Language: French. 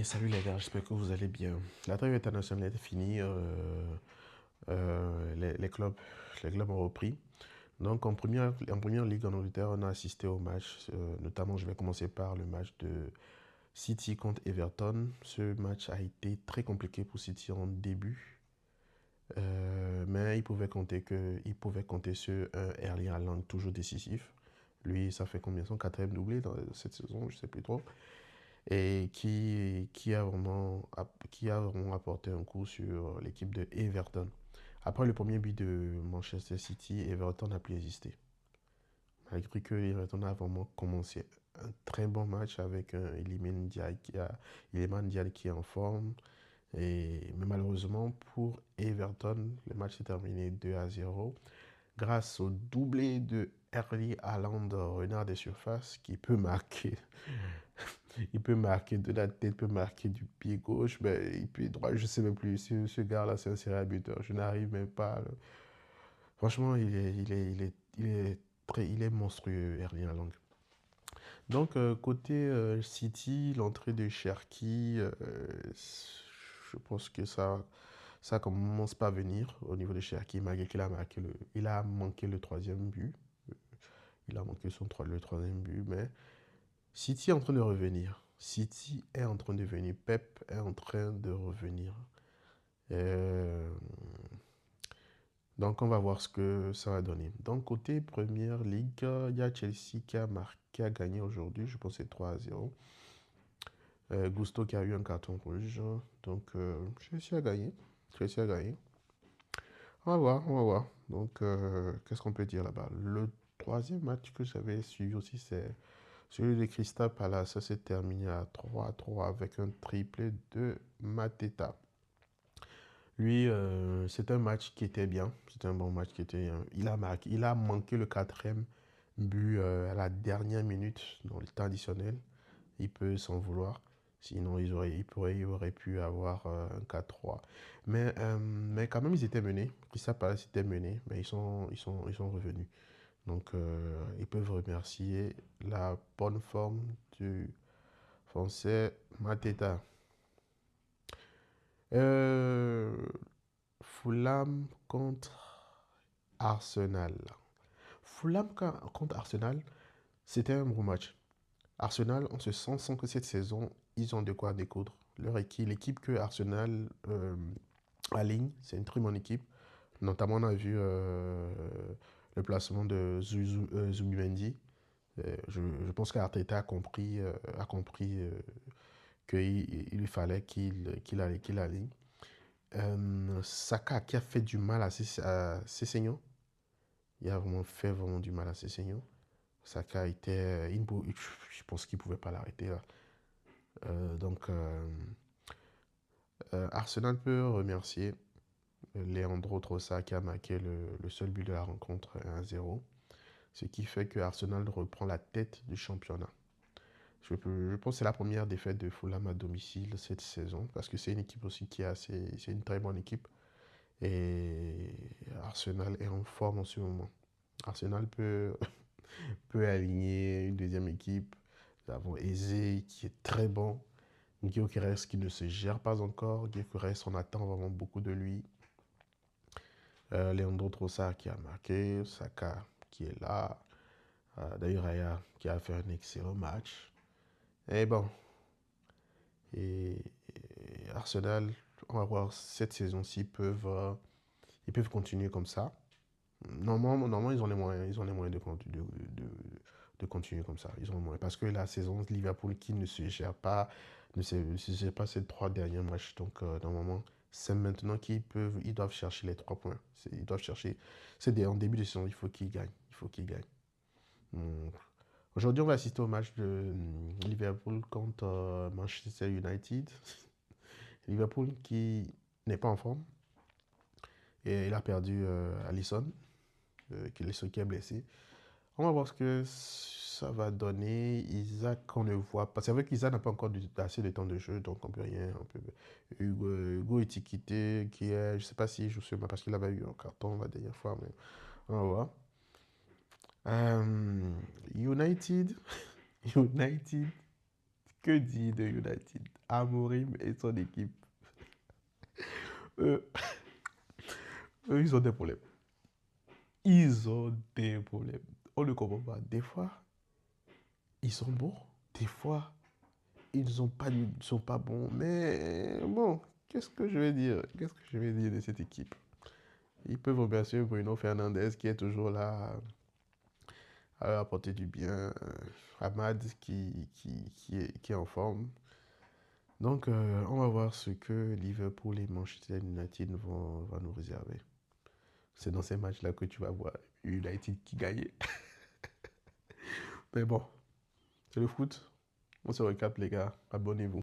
Et salut les gars, j'espère que vous allez bien. La trêve internationale est finie, les clubs ont repris. Donc en première ligue en Angleterre, on a assisté au match, notamment je vais commencer par le match de City contre Everton. Ce match a été très compliqué pour City en début, mais ils pouvaient compter sur un Erling Haaland toujours décisif. Lui, ça fait combien? Son quatrième doublé dans cette saison, je ne sais plus trop. Et qui a vraiment apporté un coup sur l'équipe de Everton. Après le premier but de Manchester City, Everton n'a plus existé. Malgré que Everton a vraiment commencé un très bon match avec un Iliman Ndiaye qui est en forme. Mais malheureusement pour Everton, le match s'est terminé 2-0 grâce au doublé de Erling Haaland, renard des surfaces, qui peut marquer. Il peut marquer de la tête, peut marquer du pied gauche, mais il peut droit, je ne sais même plus. Ce gars-là, c'est un sérieux buteur. Je n'arrive même pas Franchement, il est monstrueux, Erling Haaland. Donc, côté City, l'entrée de Cherki, je pense que ça commence pas à venir au niveau de Cherki, malgré qu'il a il a manqué le troisième but. Il a manqué le troisième but, mais City est en train de revenir. City est en train de venir. Pep est en train de revenir. Euh, donc, on va voir ce que ça va donner. Donc, côté Première Ligue, il y a Chelsea qui a gagné aujourd'hui. Je pense que c'est 3-0. Gusto qui a eu un carton rouge. Donc, Chelsea a gagné. Chelsea a gagné. On va voir, on va voir. Donc, qu'est-ce qu'on peut dire là-bas? Le troisième match que j'avais suivi aussi, c'est celui de Crystal Palace. Ça s'est terminé à 3-3 avec un triplé de Mateta. Lui, c'est un match qui était bien. C'était un bon match qui était. Il a marqué, il a manqué le quatrième but à la dernière minute dans le temps additionnel. Il peut s'en vouloir. Sinon, il aurait pu avoir un 4-3. Mais quand même, ils étaient menés. Crystal Palace était mené, mais ils sont revenus. Donc, ils peuvent remercier la bonne forme du français Mateta. Euh, Fulham contre Arsenal. Contre Arsenal, c'était un gros match. Arsenal, on se sent que cette saison, ils ont de quoi découdre. L'équipe que Arsenal aligne, c'est une très bonne équipe. Notamment, on a vu le placement de Zubimendi. Je pense qu'Arteta a compris qu'il lui fallait qu'il aligne. Saka qui a fait du mal à Sessegnon. Il a vraiment fait vraiment du mal à Sessegnon. Saka était. Je pense qu'il ne pouvait pas l'arrêter là. Donc, Arsenal peut remercier Leandro Trossard qui a marqué le seul but de la rencontre 1-0. Ce qui fait que Arsenal reprend la tête du championnat. Je pense que c'est la première défaite de Fulham à domicile cette saison parce que c'est une équipe aussi c'est une très bonne équipe. Et Arsenal est en forme en ce moment. Arsenal peut aligner une deuxième équipe. Nous avons Eze qui est très bon. Gyökeres qui ne se gère pas encore. Gyökeres, on attend vraiment beaucoup de lui. Leandro Trossard qui a marqué. Saka qui est là. D'ailleurs, Raya qui a fait un excellent match. Et bon. Et Arsenal, on va voir cette saison-ci, ils peuvent continuer comme ça. Normalement, ils ont les moyens, de continuer comme ça. Ils ont les moyens. Parce que la saison, Liverpool qui ne se gère pas, ne se gère pas ces trois derniers matchs. Donc, normalement, c'est maintenant ils doivent chercher les 3 points. Ils doivent chercher. En début de saison, il faut qu'ils gagnent. Il faut qu'ils gagnent. Donc, aujourd'hui, on va assister au match de Liverpool contre Manchester United. Liverpool qui n'est pas en forme. Et il a perdu Alisson, qui est blessé. On va voir ce que ça va donner. Isaac, on ne voit pas. C'est vrai qu'Isaac n'a pas encore assez de temps de jeu, donc on peut rien. Hugo Étiqueté, qui est, je ne sais pas s'il joue sur moi parce qu'il avait eu un carton la dernière fois, mais on va voir. United, United, que dit de United? Amorim et son équipe. Eux, eux, ils ont des problèmes. Ils ont des problèmes. On ne comprend pas. Des fois, ils sont bons. Des fois, ils sont pas bons. Mais bon, qu'est-ce que je vais dire? Qu'est-ce que je vais dire de cette équipe? Ils peuvent remercier Bruno Fernandes qui est toujours là à apporter du bien. Ahmad qui est en forme. Donc, on va voir ce que Liverpool et Manchester United vont nous réserver. C'est dans ces matchs-là que tu vas voir United qui gagne. Mais bon, c'est le foot. On se recapte, les gars. Abonnez-vous.